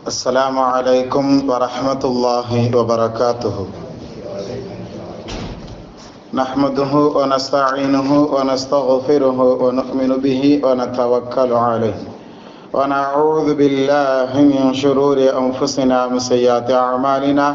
السلام عليكم ورحمة الله وبركاته. نحمده ونستعينه ونستغفره ونؤمن به ونتوكل عليه ونعوذ بالله من شرور أنفسنا ومن سيئات أعمالنا.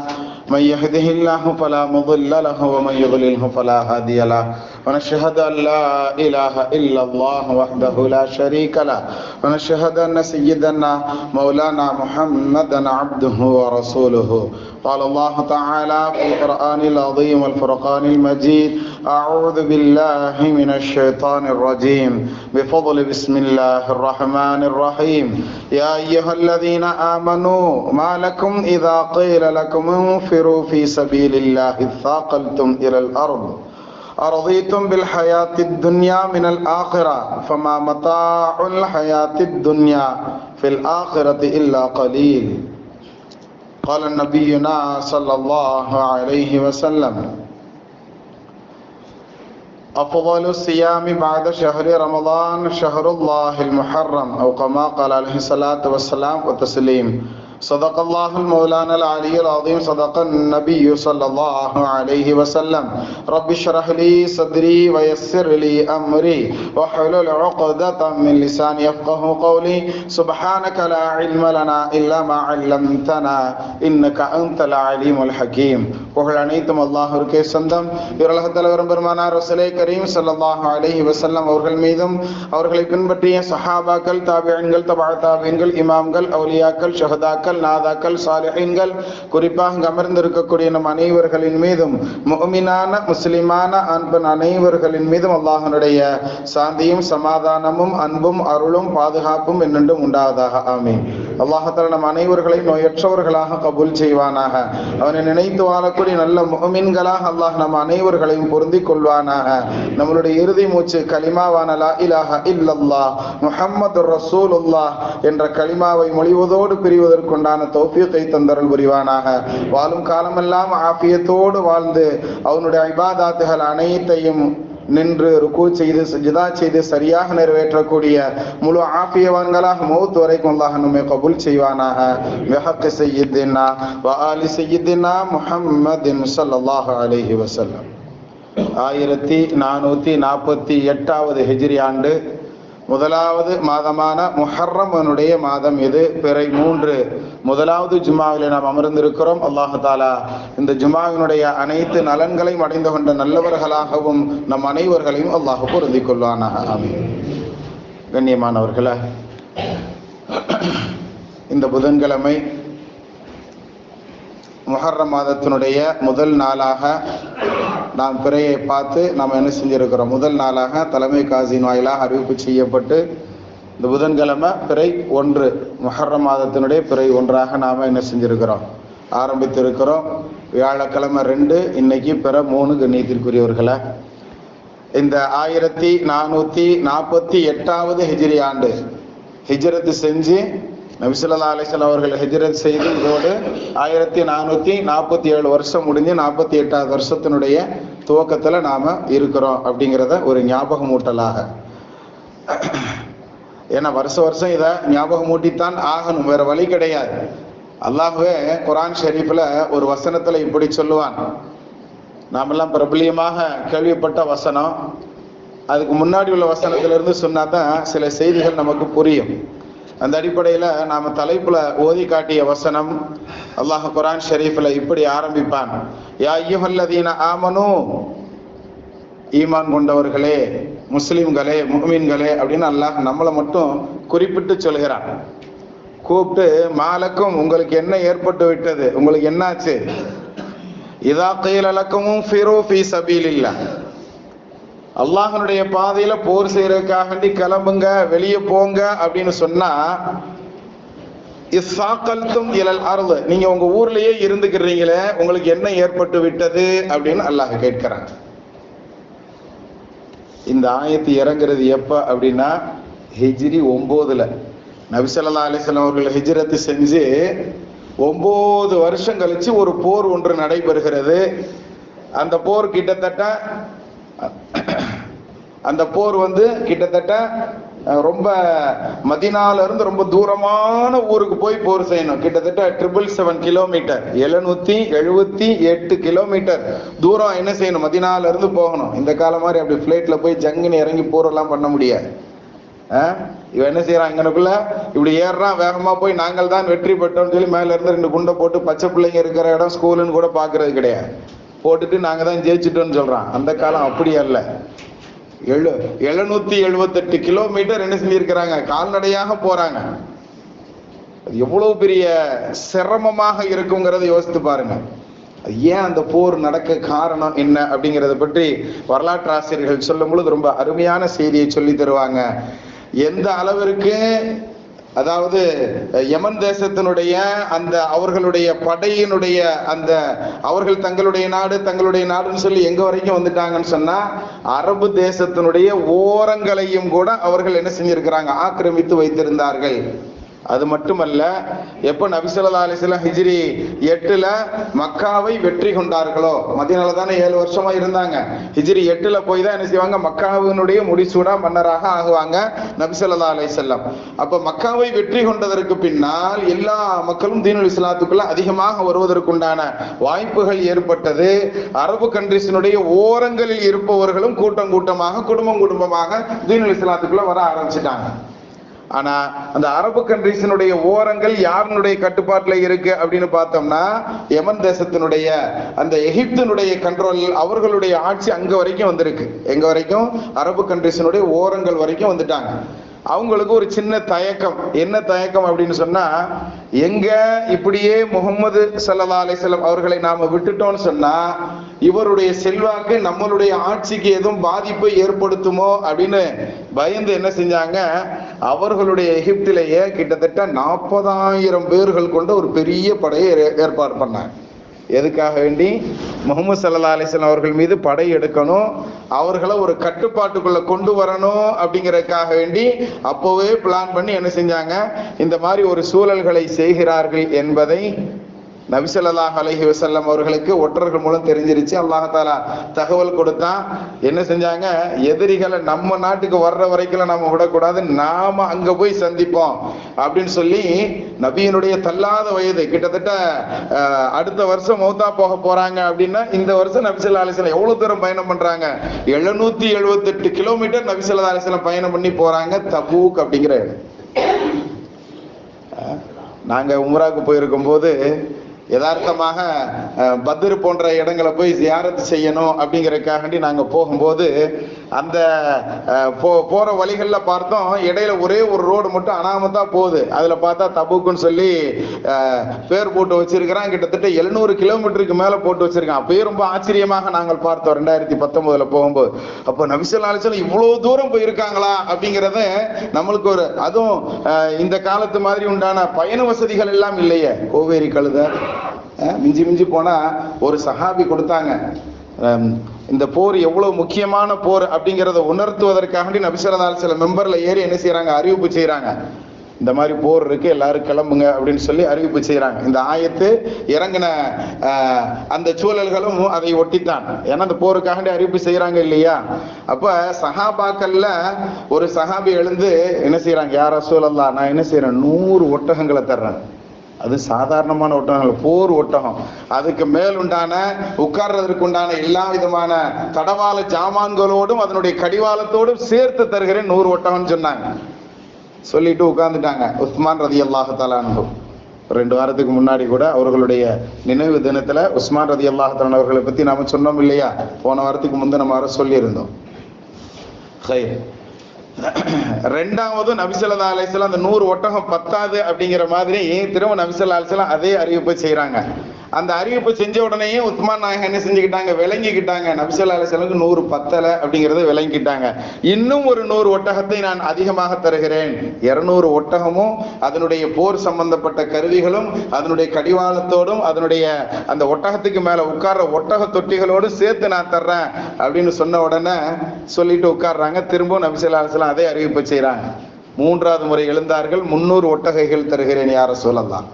من يهده الله فلا مضل له ومن يضلله فلا هادي له. ونشهد أن لا إله إلا الله وحده لا شريك له. ونشهد أن سيدنا مولانا محمدا عبده ورسوله. قال الله تعالى في القرآن العظيم والفرقان المجيد: أعوذ بالله من الشيطان الرجيم. بفضل بسم الله الرحمن الرحيم. يا أيها الذين آمنوا ما لكم إذا قيل لكم انفروا في سبيل الله اثاقلتم إلى الأرض أرضيتم بالحياة الدنيا من الآخرة فما متاع الحياة الدنيا في الآخرة إلا قليل. قال نبينا صلى الله عليه وسلم: أفضل الصيام بعد شهر رمضان شهر الله المحرم، أو كما قال عليه الصلاة والسلام وتسليم. صدق الله المولانا العلي العظيم. صدق النبي صلى الله عليه وسلم. رب اشرح لي صدري ويسر لي أمري واحلل عقدة من لساني يفقه قولي. سبحانك لا علم لنا إلا ما علمتنا إنك أنت العليم الحكيم. புகழ் அனைத்தும் அல்லாஹ்விற்கே சொந்தம். இவருலகத் தலைவரும் பெருமானார் ரசூலே கரீம் ஸல்லல்லாஹு அலைஹி வஸல்லம் அவர்கள் மீதும், அவர்களை பின்பற்றிய சஹாபாக்கள், தாபிஈன்கள், தபா தாபிஈன்கள், இமாம்கள், அவுலியாக்கள், ஷஹதாக்கள், நாதாக்கள், சாலிஹீன்கள், குறிப்பாக அமர்ந்திருக்கக்கூடிய நம் அனைவர்களின் மீதும், முஃமினான முஸ்லிமான அன்பன் அனைவர்களின் மீதும் அல்லாஹ்வுடைய சாந்தியும் சமாதானமும் அன்பும் அருளும் பாதுகாப்பும் என்னென்றும் உண்டாவதாக. ஆமீன். அல்லாஹ் தஆலா நம் அனைவர்களை நோயற்றவர்களாக கபூல் செய்வானாக. அவனை நினைத்து வாழக்கூடிய நல்ல முஃமின்களாக அல்லாஹ் நம் அனைவர்களையும் பொருந்திக் கொள்வானாக. நம்மளுடைய இறுதி மூச்சு கலிமாவான லா இலாஹ இல்லல்லாஹ் முஹம்மதுர் ரசூலுல்லாஹ் என்ற கலிமாவை மொழிவதோடு பிரிவதற்குண்டான தௌஃபீகை தந்தருள் புரிவானாக. வாழும் காலமெல்லாம் ஆஃபியத்தோடு வாழ்ந்து அவனுடைய இபாதாத்துகள் அனைத்தையும் நின்று ருக்கு செய்து சஜ்தா செய்து சரியாக நிறைவேற்றக்கூடிய முழு ஆஃபியவான்களாக மௌத் வரைக்கும் அல்லாஹ் நம்மை கபூல் செய்வானாக. பிஹக்கி சய்யிதினா வ ஆலி சய்யிதினா முஹம்மதின் ஸல்லல்லாஹு அலைஹி வஸல்லம். 1448வது ஹிஜ்ரி ஆண்டு முதலாவது மாதமான முஹர்ரமனுடைய மாதம் இது. பிறை 3 முதலாவது ஜும்மாவிலே நாம் அமர்ந்திருக்கிறோம். அல்லாஹ் தஆலா இந்த ஜும்மாவினுடைய அனைத்து நலன்களையும் அடைந்து கொண்ட நல்லவர்களாகவும் நம் அனைவர்களையும் அல்லாஹ் பொருந்திக் கொள்வானாக. ஆமீன். கண்ணியமானவர்களே, இந்த புதன்கிழமை முஹர்ரம் மாதத்தினுடைய முதல் நாளாக நாம் பிறையை பார்த்து நாம் என்ன செஞ்சிருக்கிறோம்? முதல் நாளாக தலைமை காசின் வாயிலாக அறிவிப்பு செய்யப்பட்டு இந்த புதன்கிழமை பிறை 1 முஹர்ரம் மாதத்தினுடைய பிறை 1ஆக நாம் என்ன செஞ்சிருக்கிறோம்? ஆரம்பித்திருக்கிறோம். வியாழக்கிழமை 2, இன்னைக்கு பிற 3. கண்ணியத்திற்குரியவர்களை, இந்த 1448வது ஹிஜ்ரி ஆண்டு ஹிஜ்ரத்து செஞ்சு நபி ஸல்லல்லாஹு அலைஹி வஸல்லம் அவர்கள் ஹிஜ்ரத் செய்து இதோடு 1447 வருஷம் முடிஞ்சு 48வது வருஷத்தினுடைய துவக்கத்தில் நாம் இருக்கிறோம் அப்படிங்கிறத ஒரு ஞாபகமூட்டலாக. ஏன்னா வருஷம் இதை ஞாபகமூட்டித்தான் ஆகணும், வேற வழி கிடையாது. அல்லாஹ்வே குர்ஆன் ஷரீஃபில் ஒரு வசனத்தில் இப்படி சொல்லுவான். நாமெல்லாம் பிரபலியமாக கேள்விப்பட்ட வசனம். அதுக்கு முன்னாடி உள்ள வசனத்திலிருந்து சொன்னா தான் சில செய்திகள் நமக்கு புரியும். அந்த அடிப்படையில் நாம் தலைப்புல ஓதி காட்டிய வசனம் அல்லாஹ் குர்ஆன் ஷரீஃபில் இப்படி ஆரம்பிப்பான்: யா அய்யுஹல்லதீன ஆமனு, ஈமான் கொண்டவர்களே, முஸ்லிம்களே, முஃமின்களே அப்படின்னு அல்லாஹ் நம்மளை மட்டும் குறிப்பிட்டு சொல்கிறான். கூப்பிட்டு மாலக்கும், உங்களுக்கு என்ன ஏற்பட்டு விட்டது, உங்களுக்கு என்னாச்சு? இதா கீல லக்கும் ஃபிரு ஃபீ சபீலில்லாஹ், அல்லாஹ்னுடைய பாதையில போர் செய்யறதுக்காக கிளம்புங்க, வெளியே போங்க அப்படின்னு சொன்னா, இஸ்ஸாகல்தும் இலல் அர்து, நீங்க உங்க ஊர்லயே இருந்துக்கிறீங்களே, உங்களுக்கு என்ன ஏற்பட்டு விட்டது அப்படின்னு அல்லாஹ் கேட்கிறான். இந்த ஆயத்து இறங்குறது எப்ப அப்படின்னா ஹிஜ்ரி 9ல் நபி ஸல்லல்லாஹு அலைஹி வஸல்லம் அவர்கள் ஹிஜ்ரத் செஞ்சு 9 வருஷம் கழிச்சு ஒரு போர் ஒன்று நடைபெறுகிறது. அந்த போர் கிட்டத்தட்ட ரொம்ப மதீனால இருந்து ரொம்ப தூரமான ஊருக்கு போய் போர் செய்யணும். கிட்டத்தட்ட 777 கிலோமீட்டர், 778 கிலோமீட்டர் தூரம் என்ன செய்யணும், மதீனால இருந்து போகணும். இந்த காலம் மாதிரி அப்படி பிளைட்ல போய் ஜங்குன்னு இறங்கி போரெல்லாம் பண்ண முடியாது. இவன் என்ன செய்யறான், இங்கனுக்குள்ள இப்படி ஏறுறான், வேகமா போய் நாங்கள் தான் வெற்றி பெற்றோம்னு சொல்லி மேல இருந்து 2 குண்டை போட்டு பச்சை பிள்ளைங்க இருக்கிற இடம் ஸ்கூலுன்னு கூட பாக்குறது கிடையாது, போட்டுட்டு நாங்க தான் ஜெயிச்சிட்டோம்னு சொல்றான். அந்த காலம் அப்படி அல்ல. 778 கிலோமீட்டர் என்ன செஞ்சிருக்கிறாங்க, கால்நடையாக போறாங்க. எவ்வளவு பெரிய சிரமமாக இருக்குங்கிறத யோசித்து பாருங்க. ஏன் அந்த போர் நடக்க காரணம் என்ன அப்படிங்கறத பற்றி வரலாற்று ஆசிரியர்கள் சொல்லும் பொழுது ரொம்ப அருமையான செய்தியை சொல்லி தருவாங்க. எந்த அளவிற்கு, அதாவது யமன் தேசத்தினுடைய அந்த அவர்களுடைய படையினுடைய அந்த அவர்கள் தங்களுடைய நாடுன்னு சொல்லி எங்க வரைக்கும் வந்துட்டாங்கன்னு சொன்னா, அரபு தேசத்தினுடைய ஓரங்களையும் கூட அவர்கள் என்ன செஞ்சிருக்கிறாங்க, ஆக்கிரமித்து வைத்திருந்தார்கள். அது மட்டுமல்ல, எப்ப நபி ஸல்லல்லாஹு அலைஹி வஸல்லம் ஹிஜ்ரி 8ல மக்காவை வெற்றி கொண்டார்களோ, மதீனால தானே 7 வருஷமா இருந்தாங்க, ஹிஜ்ரி 8ல போய் தான் என்ன செய்வாங்க, மக்காவினுடைய முடிசூடா மன்னராக ஆகுவாங்க நபி ஸல்லல்லாஹு அலைஹி வஸல்லம். அப்ப மக்காவை வெற்றி கொண்டதற்கு பின்னால் எல்லா மக்களும் தீனுல் இஸ்லாத்துக்குள்ள அதிகமாக வருவதற்குண்டான வாய்ப்புகள் ஏற்பட்டது. அரபு கண்ட்ரிஸினுடைய ஓரங்களில் இருப்பவர்களும் கூட்டம் கூட்டமாக குடும்பமாக தீனுல் இஸ்லாத்துக்குள்ள வர ஆரம்பிச்சிட்டாங்க. ஆனா அந்த அரபு கண்ட்ரிஸினுடைய ஓரங்கள் யாருடைய கட்டுப்பாட்டுல இருக்கு அப்படின்னு பார்த்தோம்னா, யமன் தேசத்தினுடைய அந்த எகிப்தினுடைய கண்ட்ரோல், அவர்களுடைய ஆட்சி அங்க வரைக்கும் வந்திருக்கு. எங்க வரைக்கும், அரபு கண்ட்ரிஸினுடைய ஓரங்கள் வரைக்கும் வந்துட்டாங்க. அவங்களுக்கு ஒரு சின்ன தயக்கம். என்ன தயக்கம் அப்படின்னு சொன்னா, எங்க இப்படியே முகமது ஸல்லல்லாஹு அலைஹி வஸல்லம் அவர்களை நாம விட்டுட்டோம்னு சொன்னா இவருடைய செல்வாக்கு நம்மளுடைய ஆட்சிக்கு எதுவும் பாதிப்பை ஏற்படுத்துமோ அப்படின்னு பயந்து என்ன செஞ்சாங்க, அவர்களுடைய எகிப்திலேயே கிட்டத்தட்ட 40,000 பேர்கள் கொண்ட ஒரு பெரிய படையை ஏற்பாடு பண்ணாங்க. எதுக்காக வேண்டி, முஹம்மது ஸல்லல்லாஹு அலைஹி வஸல்லம் அவர்கள் மீது படை எடுக்கணும், அவர்களை ஒரு கட்டுப்பாட்டுக்குள்ள கொண்டு வரணும் அப்படிங்கறதுக்காக வேண்டி அப்போவே பிளான் பண்ணி என்ன செஞ்சாங்க, இந்த மாதிரி ஒரு சூழல்களை செய்கிறார்கள் என்பதை நபி ஸல்லல்லாஹு அலைஹி வஸல்லம் அவர்களுக்கு ஒற்றர்கள் மூலம் தெரிஞ்சிருச்சு. அல்லாஹ் தஆலா தகவல் கொடுத்தான். என்ன செஞ்சாங்க, எதிரிகளை நம்ம நாட்டுக்கு வர்ற வரைக்கும் நம்ம விடக்கூடாது, நாம அங்க போய் சந்திப்போம் அப்படின்னு சொல்லி, நபியினுடைய தள்ளாத வயது, கிட்டத்தட்ட அடுத்த வருஷம் மௌத்தா போக போறாங்க அப்படின்னா, இந்த வருஷம் நபி ஸல்லல்லாஹு அலைஹி வஸல்லம் எவ்வளவு தூரம் பயணம் பண்றாங்க, 778 கிலோமீட்டர் நபி ஸல்லல்லாஹு அலைஹி வஸல்லம் பயணம் பண்ணி போறாங்க தபூக் அப்படிங்கிற இடம். நாங்க உம்ராக்கு போயிருக்கும் போது யதார்த்தமாக பத்ர் போன்ற இடங்களை போய் ஜியாரத் செய்யணும் அப்படிங்கறதுக்காண்டி நாங்க போகும்போது அந்த போற வழிகள்ல பார்த்தோம், இடையில ஒரே ஒரு ரோடு மட்டும் அனாமத்தா போகுது. அதுல பார்த்தா தபூக்குன்னு சொல்லி பேர் போட்டு வச்சிருக்கிறான். கிட்டத்தட்ட 700 கிலோமீட்டருக்கு மேல போட்டு வச்சிருக்கான். அப்பயே ரொம்ப ஆச்சரியமாக நாங்கள் பார்த்தோம் 2019ல போகும்போது. அப்போ நபி ஸல்லல்லாஹு அலைஹி வஸல்லம் இவ்வளவு தூரம் போயிருக்காங்களா அப்படிங்கறத நம்மளுக்கு ஒரு, அதுவும் இந்த காலத்து மாதிரி உண்டான பயண வசதிகள் எல்லாம் இல்லையே. கோவேரி கழுத மிஞ்சி போனா ஒரு சஹாபி கொடுத்தாங்க. இந்த போர் எவ்வளவு முக்கியமான போர் அப்படிங்கறத உணர்த்துவதற்காக நபி ஸல்லல்லாஹு அலைஹி வஸல்லம் மெம்பர்ல ஏறி என்ன செய்யறாங்க, அறிவிப்பு செய்யறாங்க. இந்த மாதிரி போர் இருக்கு, எல்லாரும் கிளம்புங்க அப்படின்னு சொல்லி அறிவிப்பு செய்யறாங்க. இந்த ஆயத்து இறங்கின அந்த சூழல்களும் அதை ஒட்டித்தான். ஏன்னா அந்த போருக்காக அறிவிப்பு செய்யறாங்க இல்லையா. அப்ப சஹாபாக்கள்ல ஒரு சஹாபி எழுந்து என்ன செய்யறாங்க, யா ரசூலல்லாஹ், நான் என்ன செய்யறேன், 100 ஒட்டகங்களை தர்றேன். அது சாதாரணமான ஒட்டகங்கள், போர் ஒட்டகம். அதுக்கு மேல் உண்டான உட்கார்றதற்கு உண்டான எல்லா விதமான தடவாள ஜாமான்களோடும் அதனுடைய கடிவாளத்தோடும் சேர்த்து தருகிறேன் 100 ஒட்டகம்னு சொன்னாங்க. சொல்லிட்டு உட்கார்ந்துட்டாங்க. உஸ்மான் ரலியல்லாஹு தஆலா அன்ஹு 2 வாரத்துக்கு முன்னாடி கூட அவர்களுடைய நினைவு தினத்துல உஸ்மான் ரலியல்லாஹு தஆலா அவர்களை பத்தி நாம சொன்னோம் இல்லையா, போன வாரத்துக்கு முந்தின வாரம் சொல்லி இருந்தோம். ரெண்டாவது நபி ஸல்லல்லாஹு அலைஹி வஸல்லம் அந்த 100 ஒட்டகம் பத்தாது அப்படிங்கிற மாதிரி திரும்ப நபி ஸல்லல்லாஹு அலைஹி வஸல்லம் அதே அறிவிப்பை செய்யறாங்க. அந்த அறிவிப்பு செஞ்ச உடனேயே உஸ்மான் நாயகம் என்ன செஞ்சுக்கிட்டாங்க, விளங்கிக்கிட்டாங்க. நபி ஸல்லல்லாஹு அலைஹி வஸல்லம் 100 பத்தல அப்படிங்கறத விளங்கிக்கிட்டாங்க. இன்னும் ஒரு 100 ஒட்டகத்தை நான் அதிகமாக தருகிறேன். 200 ஒட்டகமும் அதனுடைய போர் சம்பந்தப்பட்ட கருவிகளும் அதனுடைய கடிவாளத்தோடும் அதனுடைய அந்த ஒட்டகத்துக்கு மேல உட்கார்ற ஒட்டக தொட்டிகளோடு சேர்த்து நான் தர்றேன் அப்படின்னு சொன்ன உடனே சொல்லிட்டு உட்கார்றாங்க. திரும்ப நபி ஸல்லல்லாஹு அலைஹி வஸல்லம் அதே அறிவிப்பு செய்யறாங்க. 3வது முறை எழுந்தார்கள். 300 ஒட்டகைகள் தருகிறேன் யா ரசூலல்லாஹ்,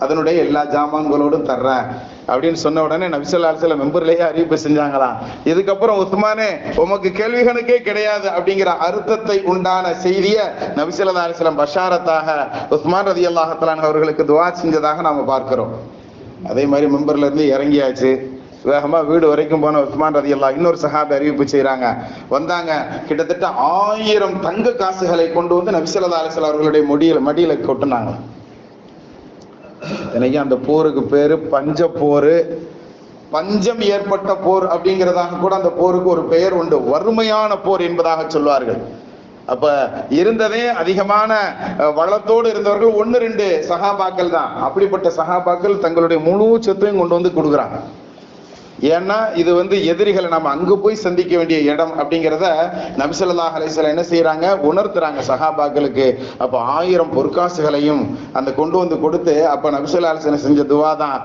அதனுடைய எல்லா ஜாமான்களோடும் தர்றேன் அப்படின்னு சொன்ன உடனே நபி ஸல்லல்லாஹு அலைஹி வஸல்லம் மெம்பர்லயே அறிவிப்பு செஞ்சாங்களாம், இதுக்கப்புறம் உஸ்மானே உமக்கு கேள்வி கணக்கே கிடையாது அப்படிங்கிற அர்த்தத்தை உண்டான செய்தியை நபி ஸல்லல்லாஹு அலைஹி வஸல்லம் பஷாரத்தாக உஸ்மான் ரலியல்லாஹு தஆலா அவர்களுக்கு துஆ செஞ்சதாக நாம பார்க்கிறோம். அதே மாதிரி மெம்பர்ல இருந்து இறங்கியாச்சு, வேகமா வீடு வரைக்கும் போன உஸ்மான் ரலியல்லாஹு இன்னொரு சஹாபி அறிவிப்பு செய்யறாங்க, வந்தாங்க, கிட்டத்தட்ட 1000 தங்க காசுகளை கொண்டு வந்து நபி ஸல்லல்லாஹு அலைஹி வஸல்லம் அவர்களுடைய மடியில கொட்டினாங்க. எனக்கு அந்த போருக்கு பேரு பஞ்ச போரு, பஞ்சம் ஏற்பட்ட போர் அப்படிங்கிறதாக கூட அந்த போருக்கு ஒரு பெயர் உண்டு, வறுமையான போர் என்பதாக சொல்வார்கள். அப்ப இருந்ததே அதிகமான வளத்தோடு இருந்தவர்கள் 1-2 சஹாபாக்கள் தான். அப்படிப்பட்ட சஹாபாக்கள் தங்களுடைய முழு சொத்தையும் கொண்டு வந்து கொடுக்குறாங்க. ஏன்னா இது எதிரிகளை நம்ம அங்க போய் சந்திக்க வேண்டிய இடம் அப்படிங்கிறத நபி ஸல்லல்லாஹு அலைஹி வஸல்லம் என்ன செய்யறாங்க, உணர்த்துறாங்க சஹாபாக்களுக்கு. அப்ப 1000 பொற்காசுகளையும் அந்த கொண்டு வந்து கொடுத்து, அப்ப நபி ஸல்லல்லாஹு அலைஹி வஸல்லம் செஞ்ச துவா தான்,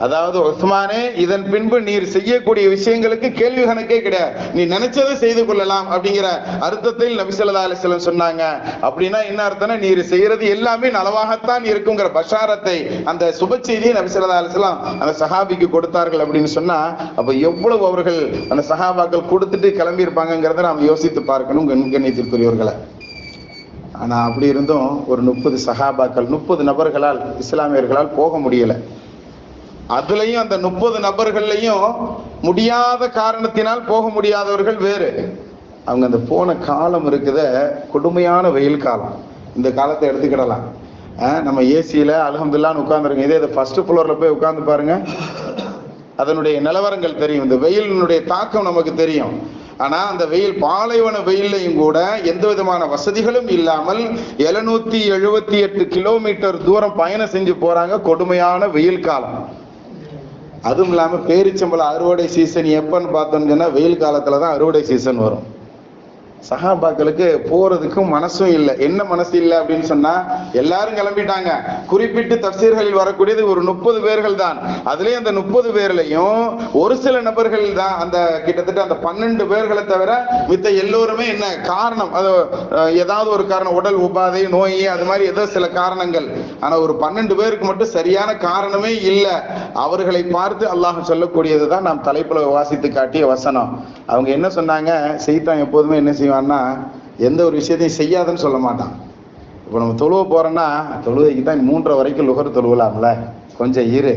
அதாவது உஸ்மானே இதன் பின்பு நீர் செய்யக்கூடிய விஷயங்களுக்கு கேள்வி கணக்கே கிடையாது, நீ நினைச்சதை செய்து கொள்ளலாம் அப்படிங்கிற அர்த்தத்தில் நபி ஸல்லல்லாஹு அலைஹி வஸல்லம் சொன்னாங்க. அப்படின்னா என்ன அர்த்தம்னா, நீர் செய்யறது எல்லாமே நலவாகத்தான் இருக்குங்கிற பஷாரத்தை, அந்த சுப செய்தியை நபி ஸல்லல்லாஹு அலைஹி வஸல்லம் அந்த சஹாபிக்கு கொடுத்தார்கள் அப்படின்னு சொன்னா, அப்ப எவ்வளவு அவர்கள் அந்த சஹாபாக்கள் கொடுத்துட்டு கிளம்பி இருப்பாங்கிறத நாம் யோசித்து பார்க்கணும் கண்ணியத்திற்குரியவர்களை. ஆனா அப்படி இருந்தும் ஒரு 30 சஹாபாக்கள் 30 நபர்களால் இஸ்லாமியர்களால் போக முடியல. அதுலயும் அந்த 30 நபர்கள்லையும் முடியாத காரணத்தினால் போக முடியாதவர்கள் வேறு. அவங்க அந்த போன காலம் இருக்குத கொடுமையான வெயில் காலம். இந்த காலத்தை எடுத்துக்கிடலாம், நம்ம ஏசியில அல்ஹம்துலில்லாஹ்னு உட்கார்ந்துருங்க, இதே ஃபர்ஸ்ட் ஃப்ளோர்ல போய் உட்கார்ந்து பாருங்க, அதனுடைய நிலவரங்கள் தெரியும், இந்த வெயிலினுடைய தாக்கம் நமக்கு தெரியும். ஆனா அந்த வெயில், பாலைவன வெயிலையும் கூட எந்த விதமான வசதிகளும் இல்லாமல் 778 கிலோமீட்டர் தூரம் பயணம் செஞ்சு போறாங்க, கொடுமையான வெயில் காலம். அதுவும் இல்லாம பேரிச்சம்பளம் அறுவடை சீசன் எப்பன்னு பார்த்தோம்னு சொன்னா வெயில் காலத்துலதான் அறுவடை சீசன் வரும். சஹாபாக்களுக்கு போறதுக்கும் மனசும் இல்லை. என்ன மனசு இல்லை அப்படின்னு சொன்னா, எல்லாரும் கிளம்பிட்டாங்க. குறிப்பிட்டு தஃசீர்களில் வரக்கூடியது ஒரு 30 பேர்கள் தான். அதுலயும் அந்த 30 பேர்லையும் ஒரு சில நபர்கள் தான், அந்த கிட்டத்தட்ட அந்த 12 பேர்களை தவிர மித்த எல்லோருமே என்ன காரணம், அது ஏதாவது ஒரு காரணம், உடல் உபாதை, நோய், அது மாதிரி ஏதோ சில காரணங்கள். ஆனா ஒரு 12 பேருக்கு மட்டும் சரியான காரணமே இல்லை. அவர்களை பார்த்து அல்லாஹ் சொல்லக்கூடியதுதான் நாம் தலைப்புல வாசித்து காட்டிய வசனம். அவங்க என்ன சொன்னாங்க, சைத்தான் எப்போதுமே என்ன செய்வான்னா, எந்த ஒரு விஷயத்தையும் செய்யாதுன்னு சொல்ல மாட்டான். இப்போ நம்ம தொழுவ போறோம்னா, தொழுவைக்கு தான் 3:30 வரைக்கும் லுகர் தொழுவலாம்ல, கொஞ்சம் இரு,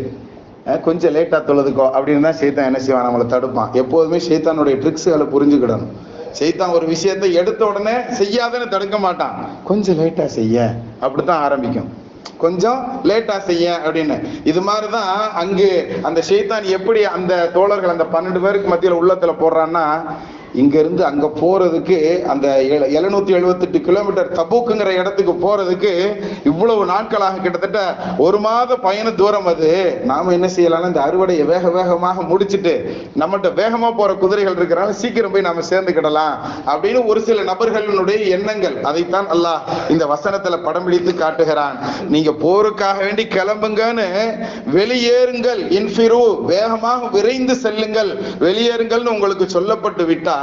கொஞ்சம் லேட்டா தொழுதுக்கோ அப்படின்னு தான் சைத்தான் என்ன செய்வான், நம்மளை தடுப்பான். எப்போதுமே சைத்தானுடைய ட்ரிக்ஸுகளை புரிஞ்சுக்கிடணும். சைத்தான் ஒரு விஷயத்தை எடுத்த உடனே செய்யாதுன்னு தடுக்க மாட்டான், கொஞ்சம் லேட்டா செய்ய அப்படித்தான் ஆரம்பிக்கும், கொஞ்சம் லேட்டா செய்ய அப்படின்னு. இது மாதிரிதான் அங்கு அந்த ஷைத்தான் எப்படி அந்த தோழர்கள் அந்த 12 பேருக்கு மத்தியில உள்ளத்துல போடுறான்னா, இங்க இருந்து அங்க போறதுக்கு அந்த 778 கிலோமீட்டர் தபூக்குங்கிற இடத்துக்கு போறதுக்கு இவ்வளவு நாட்களாக கிட்டத்தட்ட 1 மாத பயண தூரம். அது நாம என்ன செய்யலாம், இந்த அறுவடையை வேகமாக முடிச்சுட்டு நம்மகிட்ட வேகமா போற குதிரைகள் இருக்கிறாங்க, சீக்கிரம் போய் நாம சேர்ந்துக்கிடலாம் அப்படின்னு ஒரு சில நபர்களுடைய எண்ணங்கள். அதைத்தான் அல்லாஹ் இந்த வசனத்துல படம் பிடித்து காட்டுகிறான். நீங்க போருக்காக வேண்டி கிளம்புங்கன்னு, வெளியேறுங்கள், இன்ஃபிரு வேகமாக விரைந்து செல்லுங்கள், வெளியேறுங்கள்னு உங்களுக்கு சொல்லப்பட்டு விட்டால்,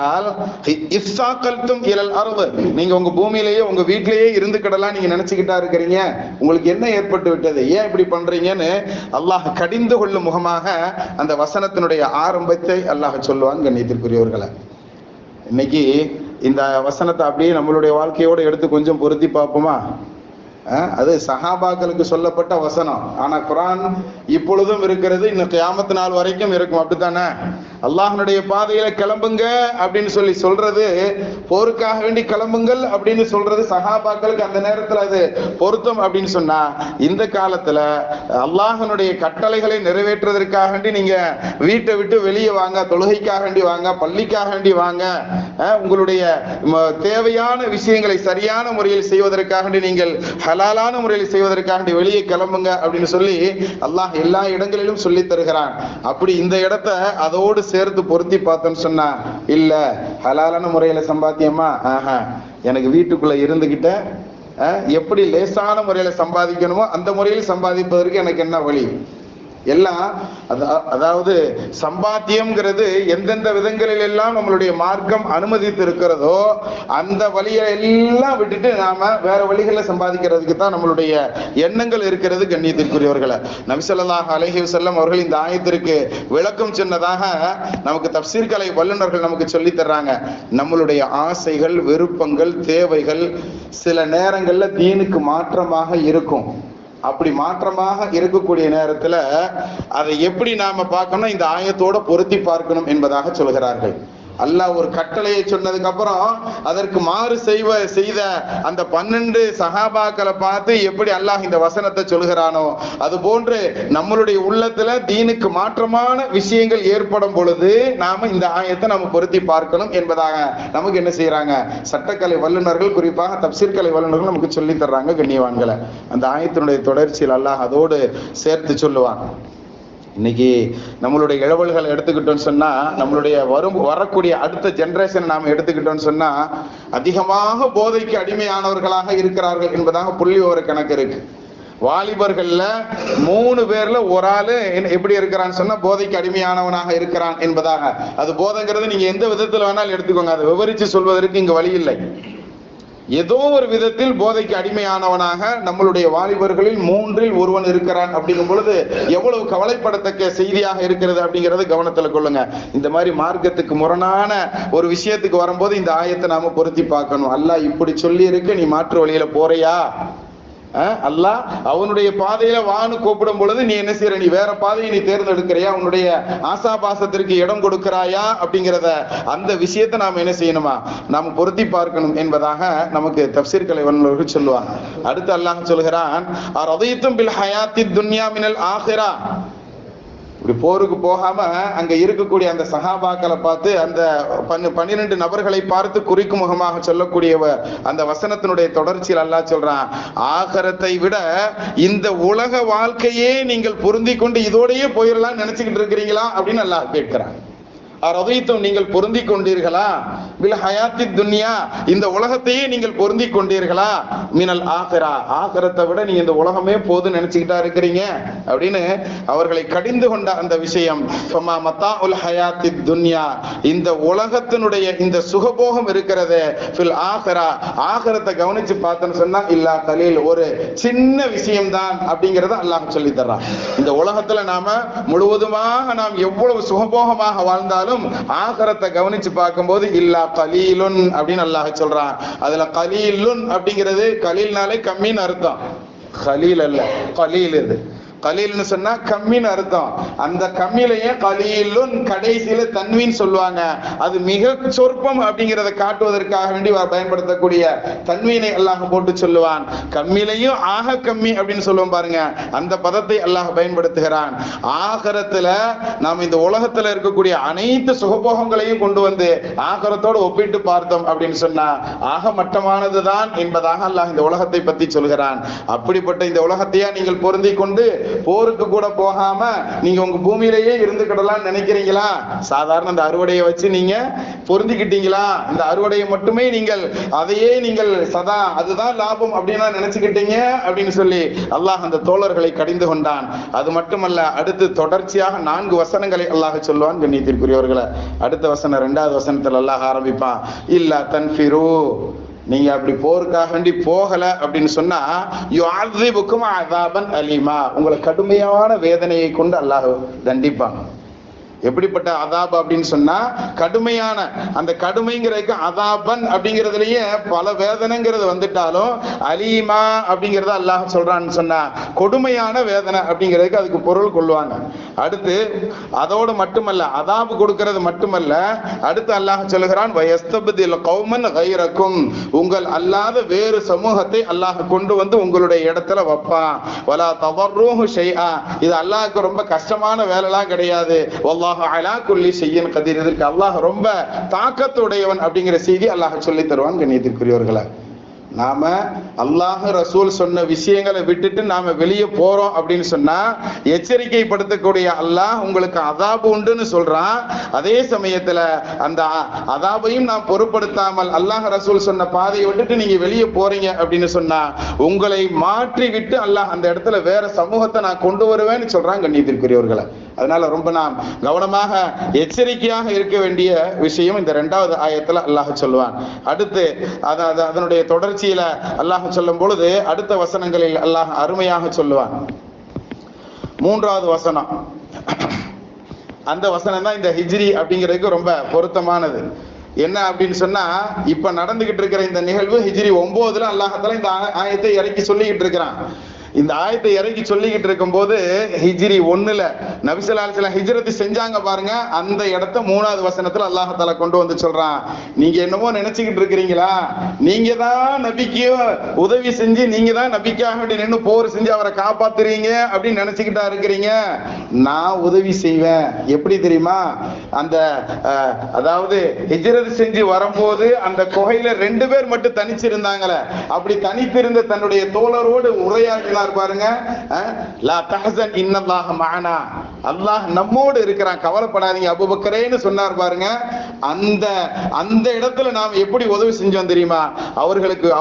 நீங்க உங்க பூமியிலேயே உங்க வீட்டிலேயே இருந்துக்கிடலாம் நீங்க நினைச்சுக்கிட்டா இருக்கிறீங்க, உங்களுக்கு என்ன ஏற்பட்டு விட்டது, ஏன் இப்படி பண்றீங்கன்னு அல்லாஹ் கடிந்து கொள்ளும் முகமாக அந்த வசனத்தினுடைய ஆரம்பத்தை அல்லாஹ் சொல்லுவாங்க. கண்ணியத்திற்குரியவர்களை, இன்னைக்கு இந்த வசனத்தை அப்படியே நம்மளுடைய வாழ்க்கையோடு எடுத்து கொஞ்சம் பொருத்தி பார்ப்போமா? அது சஹாபாக்களுக்கு சொல்லப்பட்ட வசனம். ஆனா குர்ஆன் இப்பொழுதும் இருக்கிறது, இன்னும் கியாமத் நாள் வரைக்கும் இருக்கும். அப்படித்தானே? அல்லாஹ்னுடைய பாதையில கிளம்புங்க அப்படின்னு சொல்றது, போருக்காக வேண்டி கிளம்புங்கள் அப்படின்னு சொல்றது சஹாபாக்களுக்கு அந்த நேரத்துல அது பொருத்தம். அப்படின்னு சொன்னா, இந்த காலத்துல அல்லாஹ்னுடைய கட்டளைகளை நிறைவேற்றுவதற்காக வேண்டி நீங்க வீட்டை விட்டு வெளியே வாங்க, தொழுகைக்காக வேண்டி வாங்க, பள்ளிக்காக வேண்டி வாங்க, உங்களுடைய தேவையான விஷயங்களை சரியான முறையில் செய்வதற்காக வேண்டி நீங்கள் ஹலாலான முறையில் செய்வதற்காக வெளியே கிளம்புங்க அப்படின்னு சொல்லி அல்லாஹ் எல்லா இடங்களிலும் சொல்லி தருகிறான். அப்படி இந்த இடத்தை அதோடு சேர்த்து பொருத்தி பார்த்தோன்னு சொன்னா, இல்ல ஹலாலான முறையில சம்பாத்தியமா, எனக்கு வீட்டுக்குள்ள இருந்துகிட்ட எப்படி லேசான முறையில சம்பாதிக்கணுமோ அந்த முறையில் சம்பாதிப்பதற்கு எனக்கு என்ன வழி, எல்லாம் அதாவது சம்பாத்தியம்ங்கிறது எந்தெந்த விதங்களில் எல்லாம் நம்மளுடைய மார்க்கம் அனுமதித்து இருக்கிறதோ அந்த வழியை எல்லாம் விட்டுட்டு நாம வேற வழிகளில் சம்பாதிக்கிறதுக்கு தான் நம்மளுடைய எண்ணங்கள் இருக்கிறது. கண்ணியத்திற்குரியவர்களை, நபி ஸல்லல்லாஹு அலைஹி வஸல்லம் அவர்கள் இந்த ஆயத்திற்கு விளக்கம் சொன்னதாக நமக்கு தஃப்சீர் கலை வல்லுநர்கள் நமக்கு சொல்லி தர்றாங்க. நம்மளுடைய ஆசைகள், விருப்பங்கள், தேவைகள் சில நேரங்கள்ல தீனுக்கு மாற்றமாக இருக்கும். அப்படி மாற்றமாக இருக்கக்கூடிய நேரத்துல அதை எப்படி நாம பார்க்கணும், இந்த ஆயத்தோட பொருத்தி பார்க்கணும் என்பதாக சொல்கிறார்கள். அல்லாஹ் ஒரு கட்டளையை சொன்னதுக்கு அப்புறம் அதற்கு மாறு செய்த அந்த 12 சஹாபாக்களை பார்த்து எப்படி அல்லாஹ் இந்த வசனத்தை சொல்கிறானோ அது போன்று நம்மளுடைய உள்ளத்துல தீனுக்கு மாற்றமான விஷயங்கள் ஏற்படும் பொழுது நாம இந்த ஆயத்தை நம்ம பொருத்தி பார்க்கணும் என்பதாக நமக்கு என்ன செய்யறாங்க, சட்டக்கலை வல்லுநர்கள், குறிப்பாக தஃப்சீர் கலை வல்லுநர்கள் நமக்கு சொல்லி தர்றாங்க. கண்ணியவான்களை, அந்த ஆயத்தினுடைய தொடர்ச்சியில் அல்லாஹ் அதோடு சேர்த்து சொல்லுவான். இன்னைக்கு நம்மளுடைய இழவல்களை எடுத்துக்கிட்டோம்னு சொன்னா, நம்மளுடைய வரக்கூடிய அடுத்த ஜெனரேஷனை நாம எடுத்துக்கிட்டோம்னு சொன்னா அதிகமாக போதைக்கு அடிமையானவர்களாக இருக்கிறார்கள் என்பதாக புள்ளி ஒரு கணக்கு இருக்கு. வாலிபர்கள்ல 3 பேர்ல ஒரு ஆளு எப்படி இருக்கிறான்னு சொன்னா போதைக்கு அடிமையானவனாக இருக்கிறான் என்பதாக. அது போதைங்கிறது நீங்க எந்த விதத்துல வேணாலும் எடுத்துக்கோங்க, அதை விவரிச்சு சொல்வதற்கு இங்க வழி இல்லை. ஏதோ ஒரு விதத்தில் போதைக்கு அடிமையானவனாக நம்மளுடைய வாலிபர்களில் 3 ஒருவன் இருக்கிறான் அப்படிங்கும் பொழுது எவ்வளவு கவலைப்படத்தக்க செய்தியாக இருக்கிறது அப்படிங்கறது கவனத்துல கொள்ளுங்க. இந்த மாதிரி மார்க்கத்துக்கு முரணான ஒரு விஷயத்துக்கு வரும்போது இந்த ஆயத்தை நாம பொருத்தி பார்க்கணும். அல்லாஹ் இப்படி சொல்லி இருக்கு, நீ மாற்று வழியில போறியா? அல்லாஹ் அவனுடைய பாதையில வான்னு கூப்பிடும் பொழுது நீ என்ன செய்யற, நீ வேற பாதையை நீ தேர்ந்தெடுக்கிறியா, உன்னுடைய ஆசாபாசத்திற்கு இடம் கொடுக்கிறாயா அப்படிங்கிறத அந்த விஷயத்தை நாம என்ன செய்யணுமா, நாம பொருத்தி பார்க்கணும் என்பதாக நமக்கு தஃப்சீர் கலை வல்லுநர்கள் சொல்லுவாங்க. அடுத்து அல்லாஹ் சொல்கிறான், அரதீத்தும் பில் ஹயாத்தித் துன்யா மினல் ஆகிரா. இப்படி போருக்கு போகாம அங்க இருக்கக்கூடிய அந்த சஹாபாக்களை பார்த்து, அந்த 12 நபர்களை பார்த்து குறிக்கும் முகமாக சொல்லக்கூடிய அந்த வசனத்தினுடைய தொடர்ச்சியில் அல்லாஹ் சொல்றான், ஆகரத்தை விட இந்த உலக வாழ்க்கையே நீங்கள் பொருந்தி கொண்டு இதோடையே போயிடலாம் நினைச்சுக்கிட்டு இருக்கிறீங்களா அப்படின்னு அல்லாஹ் கேட்கிறான். அரதீத்தும், நீங்கள் பொருந்தி கொண்டீர்களா, பில் ஹயாத்தித் துன்யா, இந்த உலகத்தையே நீங்கள் பொருந்தி கொண்டீர்களா, மினல் ஆகிரா, ஆகிரத்தை விட நீங்க இந்த உலகமே போதும் நினைச்சுக்கிட்டா இருக்கிறீங்க அப்படின்னு அவர்களை கடிந்து கொண்ட அந்த விஷயம். ஃபமா மத்தாஉல் ஹயாத்தித் துன்யா, இந்த உலகத்தினுடைய இந்த சுகபோகம் இருக்கிறது, ஃபில் ஆகிரா, ஆகிரத்தை கவனிச்சு பார்த்தேன்னு சொன்னா இல்லா கலீல், ஒரு சின்ன விஷயம்தான் அப்படிங்கறத அல்லாஹ் சொல்லி தர்றான். இந்த உலகத்துல நாம முழுவதுமாக நாம் எவ்வளவு சுகபோகமாக வாழ்ந்தாலும் ஆகிரத்தை கவனிச்சு பார்க்கும்போது இல்லா கலீலுன் அப்படின்னு அல்லாஹ் சொல்றான். அதுல கலீலுன் அப்படிங்கிறது கலீல்னாலே கம்மின்னு அர்த்தம், கலீல் அல்ல கலீல். இது கலீல்னு சொன்னா கம்மின்னு அர்த்தம். அந்த கம்மியிலேயே கலீலுன் கடைசியில தன்வீன் சொல்லுவாங்க. அது மிக சொற்பம் அப்படிங்கிறத காட்டுவதற்காக வேண்டி பயன்படுத்தக்கூடிய தன்வீனை அல்லாஹ் போட்டு சொல்லுவான். கம்மியிலையும் ஆக கம்மி அப்படின்னு சொல்லுவோம் பாருங்க, அந்த பதத்தை அல்லாஹ் பயன்படுத்துகிறான். ஆகரத்துல நாம் இந்த உலகத்துல இருக்கக்கூடிய அனைத்து சுகபோகங்களையும் கொண்டு வந்து ஆகரத்தோடு ஒப்பிட்டு பார்த்தோம் அப்படின்னு சொன்னா ஆக மட்டமானதுதான் என்பதாக அல்லாஹ் இந்த உலகத்தை பத்தி சொல்கிறான். அப்படிப்பட்ட இந்த உலகத்தையா நீங்கள் பொருந்தி கொண்டு போருக்கு கூட போகாம நீங்க உங்க பூமியிலேயே இருந்துக்கிடலாம் நினைக்கிறீங்களா? சாதாரண இந்த அறுவடையை வச்சு நீங்க பொருந்திக்கிட்டீங்களா? இந்த அறுவடையை மட்டுமே நீங்கள் அதையே நீங்கள் சதா அதுதான் லாபம் அப்படின்னு நினைச்சுக்கிட்டீங்க அப்படின்னு சொல்லி அல்லாஹ் அந்த தோழர்களை கடிந்து கொண்டான். அது மட்டுமல்ல, அடுத்து தொடர்ச்சியாக 4 வசனங்களை அல்லாஹ் சொல்லுவான். கண்ணியத்திற்குரியவர்களை, அடுத்த வசனம் 2வது வசனத்தில் அல்லாஹ் ஆரம்பிப்பான், இல்லா தன்ஃபிரு, நீங்க அப்படி போருக்காக வேண்டி போகல அப்படின்னு சொன்னா யுஅذிபுக்கும் அஸாபன் அலீமா, உங்களை கடுமையான வேதனையை கொண்டு அல்லாஹ் தண்டிப்பான். எப்படிப்பட்ட அதாப் அப்படின்னு சொன்னா கடுமையான, அந்த கடுமைங்கிறதுக்கு அதாபன் அப்படிங்கிறதுலயே பல வேதனைங்கிறது வந்துட்டாலும் அலீமா அப்படிங்கிறத அல்லாஹ் சொல்றான்னு சொன்னா கொடுமையான வேதனை அப்படிங்கிறதுக்கு அதுக்கு பொருள் கொள்வாங்க. அடுத்து அதோடு மட்டுமல்ல, அதாபு கொடுக்கிறது மட்டுமல்ல, அடுத்து அல்லாஹ் சொல்லுகிறான் வயஸ்தப்தில் கௌமன் கைரக்கும், உங்கள் அல்லாத வேறு சமூகத்தை அல்லாஹ் கொண்டு வந்து உங்களுடைய இடத்துல வைப்பான். வலா தவர்ரூஹு ஷைஆ, இது அல்லாஹ்க்கு ரொம்ப கஷ்டமான வேலைலாம் கிடையாது. அலா குல்லி ஷைஇன் கதீர், இதற்கு அல்லாஹ் ரொம்ப தாக்கத்துடையவன் அப்படிங்கிற செய்தி அல்லாஹ் சொல்லி தருவான். கண்ணியத்திற்குரியவர்களே, நாம அல்லாஹ் ரசூல் சொன்ன விஷயங்களை விட்டுட்டு நாம வெளியே போறோம் அப்படின்னு சொன்னா எச்சரிக்கைப்படுத்தக்கூடிய அல்லாஹ் உங்களுக்கு அதாபு உண்டுன்னு சொல்றான். அதே சமயத்துல அந்த அதாபையும் நாம் பொருட்படுத்தாமல் அல்லாஹ் ரசூல் சொன்ன பாதையை விட்டுட்டு நீங்க வெளியே போறீங்க அப்படின்னு சொன்னா உங்களை மாற்றி விட்டு அல்லாஹ் அந்த இடத்துல வேற சமூகத்தை நான் கொண்டு வருவேன்னு சொல்றான் கண்ணியத்திற்குரியவர்களை. அதனால ரொம்ப நாம் கவனமாக எச்சரிக்கையாக இருக்க வேண்டிய விஷயம் இந்த 2வது ஆயத்துல அல்லாஹ் சொல்லுவான். அடுத்து அதனுடைய தொடர்ச்சியில அல்லாஹ் சொல்லும் பொழுது அடுத்த வசனங்களில் அல்லாஹ் அருமையாக சொல்லுவான். 3வது வசனம், அந்த வசனம் தான் இந்த ஹிஜ்ரி அப்படிங்கிறதுக்கு ரொம்ப பொருத்தமானது. என்ன அப்படின்னு சொன்னா, இப்ப நடந்துகிட்டு இருக்கிற இந்த நிகழ்வு ஹிஜ்ரி 9ல அல்லாஹ்தால இந்த ஆயத்தை இறக்கி சொல்லிக்கிட்டு இருக்கிறான். இந்த ஆயத்தை இறக்கி சொல்லிக்கிட்டு இருக்கும் போது ஹிஜ்ரி 1ல நபி ஸல்லல்லாஹு அலைஹி வஸல்லம் ஹிஜ்ரத் செஞ்சாங்க பாருங்க, அந்த இடத்தை 3வது வசனத்துல அல்லாஹ் தஆலா கொண்டு வந்து சொல்றான். நீங்க என்னமோ நினைச்சுக்கிட்டு இருக்கிறீங்களா, நீங்க தான் நபிக்கு உதவி செஞ்சு நீங்க தான் நபிக்காக வேண்டி நின்று போர் செஞ்சு அவரை காப்பாத்துறீங்க அப்படின்னு நினைச்சுக்கிட்டா இருக்கிறீங்க. நான் உதவி செய்வேன். எப்படி தெரியுமா, அந்த அதாவது ஹிஜ்ரத் செஞ்சு வரும்போது அந்த குகையில 2 பேர் மட்டும் தனிச்சிருந்தாங்களே, அப்படி தனித்திருந்த தன்னுடைய தோழரோடு உரையாடினார் பாருங்க. லா தஹஸன் இன்னல்லாஹ மஅனா, அல்லாஹ் நம்மோடு இருக்கிறான், கவலைப்படாதீங்க அபூபக்கரேன்னு சொன்னார் பாருங்க. அந்த இடத்துல நாம் எப்படி உதவி செஞ்சோம் தெரியுமா,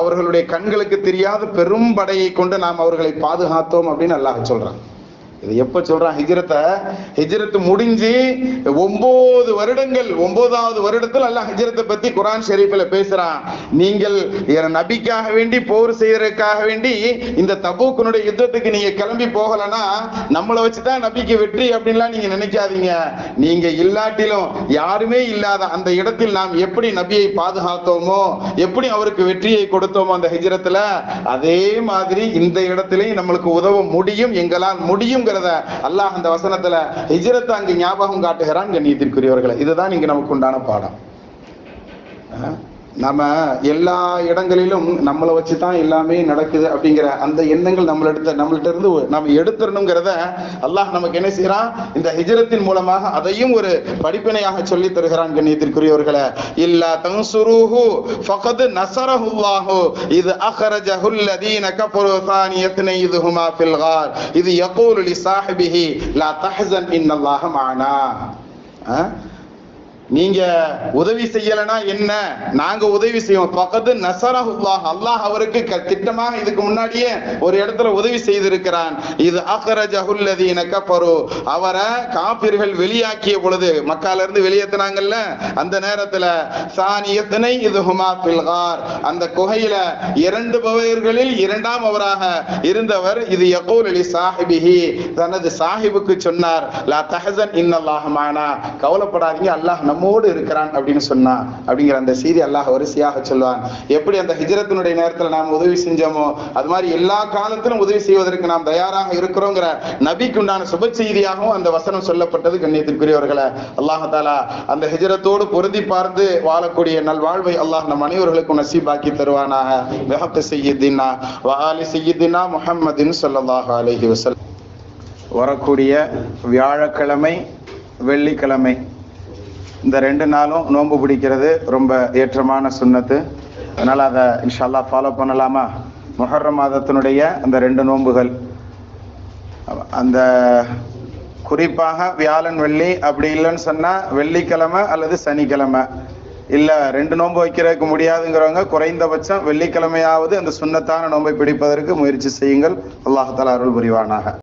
அவர்களுடைய கண்களுக்கு தெரியாத பெரும் படையை கொண்டு நாம் அவர்களை பாதுகாத்தோம் அப்படின்னு அல்லாஹ் சொல்றான். இது எப்ப சொல்றான், ஹிஜ்ரத் முடிஞ்சு 9 வருடங்கள் 9வது வருடத்தில் அல்லாஹ் ஹிஜ்ரத்தை பத்தி குர்ஆன் ஷரீஃப்ல பேசுறான். நீங்கள் நபிக்காக வேண்டி போர் செய்யறதுக்காக வேண்டி இந்த தபூக்குனுடைய யுத்தத்துக்கு நீங்க கிளம்பி போகலன்னா நம்மளை வச்சுதான் நபிக்கு வெற்றி அப்படின்லாம் நீங்க நினைக்காதீங்க. நீங்க இல்லாட்டிலும் யாருமே இல்லாத அந்த இடத்தில் நாம் எப்படி நபியை பாதுகாத்தோமோ, எப்படி அவருக்கு வெற்றியை கொடுத்தோமோ அந்த ஹிஜ்ரத்துல, அதே மாதிரி இந்த இடத்திலேயும் நம்மளுக்கு உதவ முடியும், எங்களால் முடியும் அல்லாஹ் அந்த வசனத்துல ஹிஜ்ரத் அங்கு ஞாபகம் காட்டுகிறான் கண்ணியத்திற்குரியவர்களை. இதுதான் இங்க நமக்கு உண்டான பாடம். நம்ம எல்லா இடங்களிலும் நம்மளை வச்சுதான் எல்லாமே நடக்குது அப்படிங்கிற அந்த எண்ணங்கள் நம்மள்ட்ட இருந்து நம்ம எடுத்துடணுங்கிறத அல்லாஹ் நமக்கு என்ன செய்யறான், இந்த ஹிஜ்ரத்தின் மூலமாக அதையும் ஒரு படிப்பினையாக சொல்லி தருகிறான் கண்ணியத்திற்குரியவர்களை. இல்லா தன்சுருஹு ஃபகத் நஸரஹுல்லாஹு இது அக்ரஜஹுல் லதீன கஃபரு தானியத்னை இதுஹுமா ஃபில் கார் இது யகூலு லிசாஹிபிஹி லா தஹஸன் இன்னல்லாஹ மஅனா. நீங்க உதவி செய்யலனா என்ன, நாங்க உதவி செய்வோம். பக்கத்து நஸரஹுல்லாஹ், அல்லாஹ் அவருக்கு திட்டமாக இதுக்கு முன்னாடியே ஒரு இடத்துல உதவி செய்திருக்கிறான். இது அக்ரஜஹுல் லதீன கஃபரு, அவரை காபிர்கள் வெளியாக்கிய பொழுது, மக்கால இருந்து வெளியேத்தினாங்கல்ல, அந்த நேரத்துல சானியத்னை இதுஹுமா ஃபில் கார், அந்த குகையில 2 பவர்களில் 2ஆம் அவராக இருந்தவர் இது யகூலு லிசாஹிபிஹி, தனது சாஹிபுக்கு சொன்னார், லா தஹஸன் இன்னல்லாஹ மஅனா, கவலைப்படாதீங்க அல்லாஹ் நம்மோடு இருக்கிறான் அப்படின்னு சொன்னா அப்படிங்கிற அந்த செய்தி அல்லாஹ் வரிசையாக சொல்வான். எப்படி அந்த ஹிஜ்ரத்தினுடைய நேரத்தில் நாம் உதவி செஞ்சோமோ அது மாதிரி எல்லா காலத்திலும் உதவி செய்வதற்கு நாம் தயாராக இருக்கிறோங்கிற நபிக்கு உண்டான சுப செய்தியாகவும் அந்த வசனம் சொல்லப்பட்டது கண்ணியத்திற்குரியவர்களை. அல்லாஹ் தஆலா அந்த ஹிஜ்ரத்தோடு பொருந்தி பார்த்து வாழக்கூடிய நல்வாழ்வை அல்லாஹ் நம் அனைவர்களுக்கும் நசீபாக்கி தருவானாக. பிஹக்கி சய்யிதினா வ ஆலி சய்யிதினா முஹம்மதின் ஸல்லல்லாஹு அலைஹி வஸல்லம். வரக்கூடிய வியாழக்கிழமை வெள்ளிக்கிழமை இந்த 2 நாளும் நோன்பு பிடிக்கிறது ரொம்ப ஏற்றமான சுன்னத்து. அதனால் அதை இன்ஷா அல்லாஹ் ஃபாலோ பண்ணலாமா. முஹர்ரம் மாதத்தினுடைய அந்த 2 நோன்புகள், அந்த குறிப்பாக வியாழன் வெள்ளி, அப்படி இல்லைன்னு சொன்னால் வெள்ளிக்கிழமை அல்லது சனிக்கிழமை, இல்லை 2 நோன்பு வைக்கிறதுக்கு முடியாதுங்கிறவங்க குறைந்தபட்சம் வெள்ளிக்கிழமையாவது அந்த சுன்னத்தான நோன்பை பிடிப்பதற்கு முயற்சி செய்யுங்கள். அல்லாஹ் தஆலா அருள் புரிவானாக.